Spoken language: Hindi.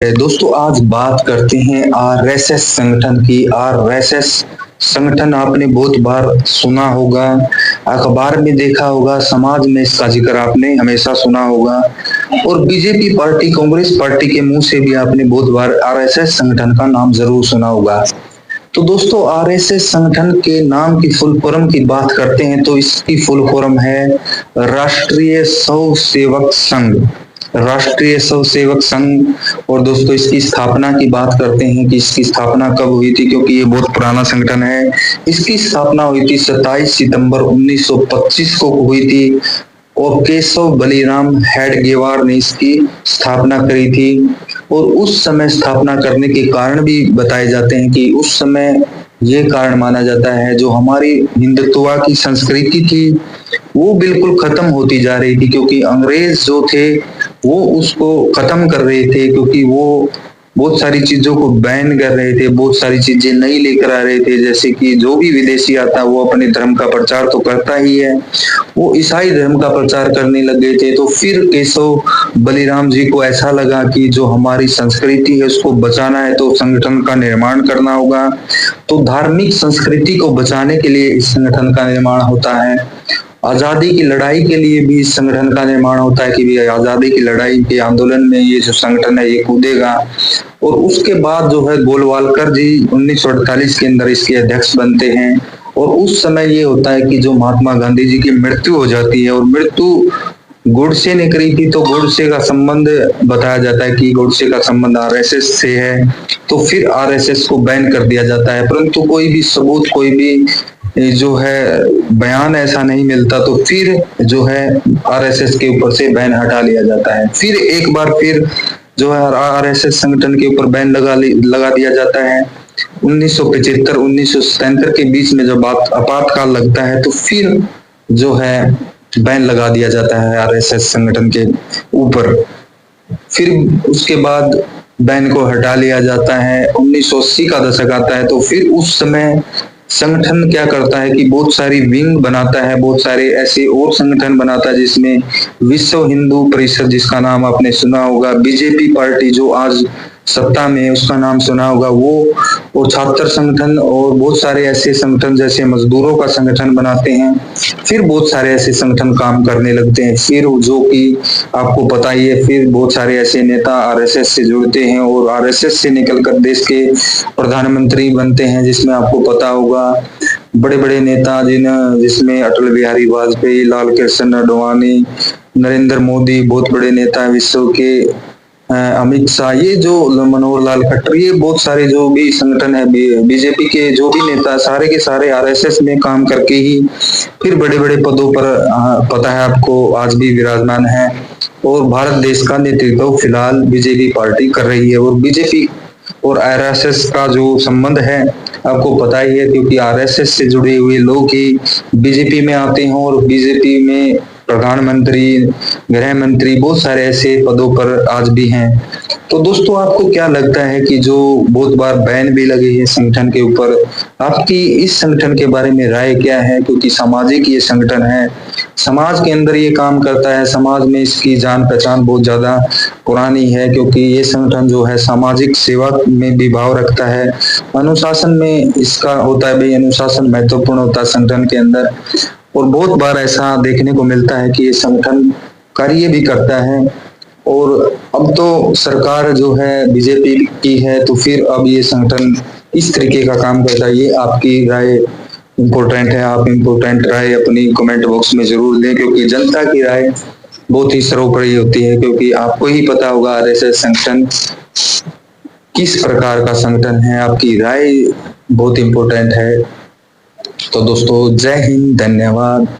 दोस्तों आज बात करते हैं आरएसएस संगठन की। आरएसएस संगठन आपने बहुत बार सुना होगा, अखबार में देखा होगा, समाज में इसका जिक्र आपने हमेशा सुना होगा और बीजेपी पार्टी, कांग्रेस पार्टी के मुंह से भी आपने बहुत बार आरएसएस संगठन का नाम जरूर सुना होगा। तो दोस्तों आरएसएस संगठन के नाम की फुल फॉर्म की बात करते हैं तो इसकी फुल फॉर्म है राष्ट्रीय स्वयं सेवक संघ। राष्ट्रीय स्वयं सेवक संघ। और दोस्तों इसकी स्थापना की बात करते हैं कि इसकी स्थापना कब हुई थी, क्योंकि ये बहुत पुराना संगठन है। इसकी स्थापना हुई थी 27 सितंबर 1925 को हुई थी और केशव बलिराम हेडगेवार ने इसकी स्थापना करी थी। और उस समय स्थापना करने के कारण भी बताए जाते हैं कि उस समय ये कारण माना जाता है जो हमारी हिंदुत्व की संस्कृति थी वो बिल्कुल खत्म होती जा रही थी, क्योंकि अंग्रेज जो थे वो उसको खत्म कर रहे थे, क्योंकि वो बहुत सारी चीजों को बैन कर रहे थे, बहुत सारी चीजें नई लेकर आ रहे थे। जैसे कि जो भी विदेशी आता वो अपने धर्म का प्रचार तो करता ही है, वो ईसाई धर्म का प्रचार करने लग गए थे। तो फिर केशव बलिराम जी को ऐसा लगा कि जो हमारी संस्कृति है उसको बचाना है तो संगठन का निर्माण करना होगा। तो धार्मिक संस्कृति को बचाने के लिए इस संगठन का निर्माण होता है। आजादी की लड़ाई के लिए भी इस संगठन का निर्माण होता है कि भी आजादी की लड़ाई के आंदोलन में ये जो संगठन है ये कूदेगा। और उसके बाद जो है गोलवालकर जी 1948 के अंदर इसके अध्यक्ष बनते हैं। और उस समय ये होता है कि जो महात्मा गांधी जी की मृत्यु हो जाती है और मृत्यु गोडसे ने करी थी, तो गोडसे का संबंध बताया जाता है कि गोडसे का संबंध आरएसएस से है। तो फिर आरएसएस को बैन कर दिया जाता है, परंतु कोई भी सबूत, कोई भी जो है बयान ऐसा नहीं मिलता। तो फिर जो है आरएसएस के ऊपर से बैन हटा लिया जाता है। फिर एक बार फिर जो है आरएसएस संगठन के ऊपर बैन लगा दिया जाता है। 1975 1977 के बीच में जब आपातकाल लगता है तो फिर जो है बैन लगा दिया जाता है आरएसएस संगठन के ऊपर। फिर उसके बाद बैन को हटा लिया जाता है। 1980 का दशक आता है तो फिर उस समय संगठन क्या करता है कि बहुत सारी विंग बनाता है, बहुत सारे ऐसे और संगठन बनाता है जिसमें विश्व हिंदू परिषद, जिसका नाम आपने सुना होगा, बीजेपी पार्टी जो आज सत्ता में है उसका नाम सुना होगा वो, और छात्र संगठन और बहुत सारे ऐसे संगठन जैसे मजदूरों का संगठन बनाते हैं। फिर बहुत सारे ऐसे संगठन काम करने लगते हैं। फिर जो कि आपको पता ही है, फिर बहुत सारे ऐसे नेता आरएसएस से जुड़ते हैं और आरएसएस से निकलकर देश के प्रधानमंत्री बनते हैं, जिसमें आपको पता होगा बड़े बड़े नेता जिसमें अटल बिहारी वाजपेयी, लाल कृष्ण आडवाणी, नरेंद्र मोदी, बहुत बड़े नेता विश्व के अमित शाह, ये जो मनोहर लाल खट्टर, ये बहुत सारे जो भी संगठन है बीजेपी के जो भी नेता सारे के सारे आरएसएस में काम करके ही फिर बड़े बड़े पदों पर पता है आपको आज भी विराजमान है। और भारत देश का नेतृत्व फिलहाल बीजेपी पार्टी कर रही है। और बीजेपी और आरएसएस का जो संबंध है आपको पता ही है, क्योंकि आरएसएस से जुड़े हुए लोग ही बीजेपी में आते हैं और बीजेपी में प्रधानमंत्री, गृह मंत्री, बहुत सारे ऐसे पदों पर आज भी हैं। तो दोस्तों आपको क्या लगता है कि जो बहुत बार बैन भी लगे हैं संगठन के ऊपर, आपकी इस संगठन के बारे में राय क्या है? क्योंकि सामाजिक ये संगठन है, समाज के अंदर ये काम करता है, समाज में इसकी जान पहचान बहुत ज्यादा पुरानी है, क्योंकि ये संगठन जो है सामाजिक सेवा में भी भाव रखता है। अनुशासन में इसका होता है भाई, अनुशासन महत्वपूर्ण होता है संगठन के अंदर। और बहुत बार ऐसा देखने को मिलता है कि ये संगठन कार्य भी करता है। और अब तो सरकार जो है बीजेपी की है, तो फिर अब ये संगठन इस तरीके का काम करता है। ये आपकी राय इम्पोर्टेंट है, आप इम्पोर्टेंट राय अपनी कमेंट बॉक्स में जरूर दें, क्योंकि जनता की राय बहुत ही सर्वोपरि होती है। क्योंकि आपको ही पता होगा आरएसएस संगठन किस प्रकार का संगठन है, आपकी राय बहुत इम्पोर्टेंट है। तो दोस्तों जय हिंद, धन्यवाद।